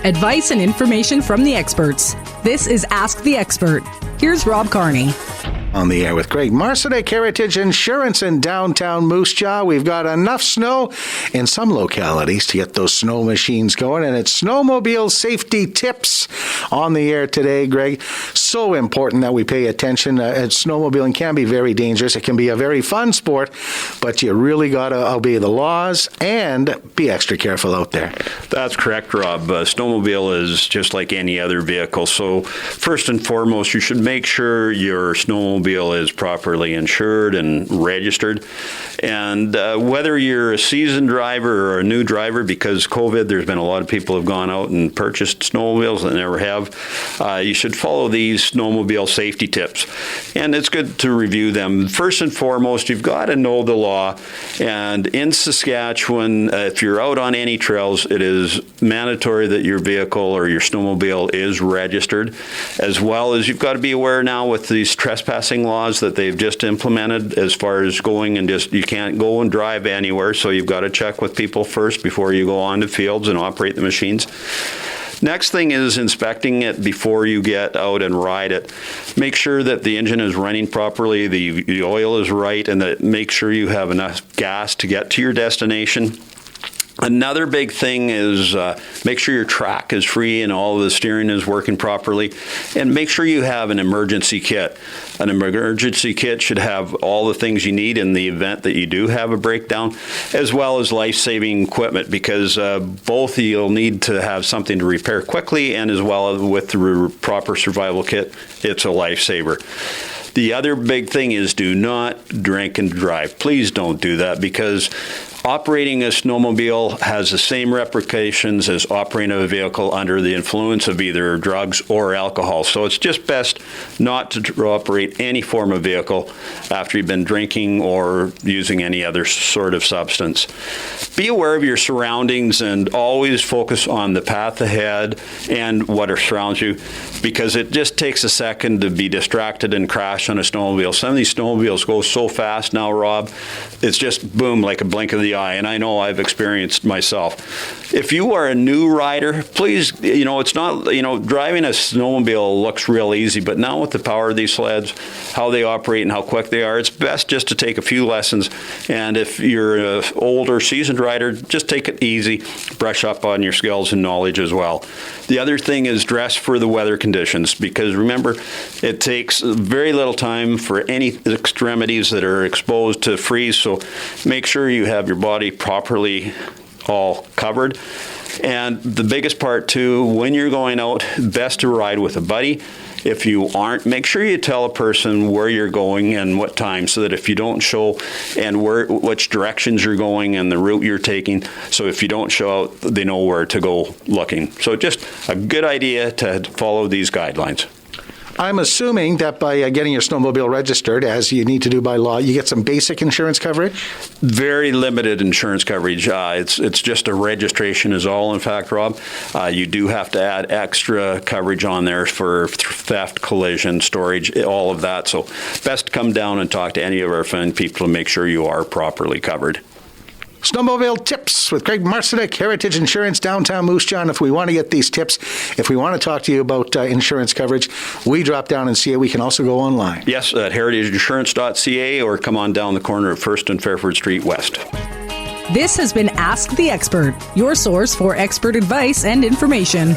Advice and information from the experts. This is Ask the Expert. Here's Rob Carnie. On the air with Greg Marcyniuk, Heritage Insurance in downtown Moose Jaw. We've got enough snow in some localities to get those snow machines going, and it's Snowmobile safety tips on the air today, Greg. So important that we pay attention. Snowmobiling can be very dangerous. It can be a very fun sport, but you really got to obey the laws and be extra careful out there. That's correct, Rob. Snowmobile is just like any other vehicle. So first and foremost, you should make sure your snowmobile is properly insured and registered. And whether you're a seasoned driver or a new driver, because COVID, there's been a lot of people who have gone out and purchased snowmobiles that never have, you should follow these snowmobile safety tips. And it's good to review them. First and foremost, you've got to know the law. And in Saskatchewan, if you're out on any trails, it is mandatory that your vehicle or your snowmobile is registered, as well as you've got to be aware now with these trespassing laws that they've just implemented as far as going and just, you can't go and drive anywhere, so you've got to check with people first before you go on to fields and operate the machines. Next thing is inspecting it before you get out and ride it. Make sure that the engine is running properly, the oil is right, and that make sure you have enough gas to get to your destination. Another big thing is make sure your track is free and all of the steering is working properly, and make sure you have an emergency kit. An emergency kit should have all the things you need in the event that you do have a breakdown, as well as life-saving equipment, because both you'll need to have something to repair quickly, and as well as with the proper survival kit, it's a lifesaver. The other big thing is do not drink and drive. Please don't do that, because operating a snowmobile has the same repercussions as operating a vehicle under the influence of either drugs or alcohol. So it's just best not to operate any form of vehicle after you've been drinking or using any other sort of substance. Be aware of your surroundings and always focus on the path ahead and what surrounds you, because it just takes a second to be distracted and crash on a snowmobile. Some of these snowmobiles go so fast now, Rob, it's just boom, like a blink of the eye, and I know I've experienced myself. If you are a new rider, please, it's not, driving a snowmobile looks real easy, but now with the power of these sleds, how they operate and how quick they are, it's best just to take a few lessons. And if you're an older, seasoned rider, just take it easy, brush up on your skills and knowledge as well. The other thing is dress for the weather conditions, because remember, it takes very little time for any extremities that are exposed to freeze, so make sure you have your body properly all covered. And the biggest part too, when you're going out, best to ride with a buddy. If you aren't, make sure you tell a person where you're going and what time, so that if you don't show and which directions you're going and the route you're taking, so if you don't show out, they know where to go looking. So just a good idea to follow these guidelines. I'm assuming that by getting your snowmobile registered, as you need to do by law, you get some basic insurance coverage? Very limited insurance coverage. It's just a registration is all, in fact, Rob. You do have to add extra coverage on there for theft, collision, storage, all of that. So best to come down and talk to any of our fine people to make sure you are properly covered. Snowmobile tips with Greg Marcyniuk, Heritage Insurance, downtown Moose Jaw. If we want to get these tips, if we want to talk to you about insurance coverage, we drop down and see it. We can also go online. Yes, at heritageinsurance.ca, or come on down the corner of 1st and Fairford Street West. This has been Ask the Expert, your source for expert advice and information.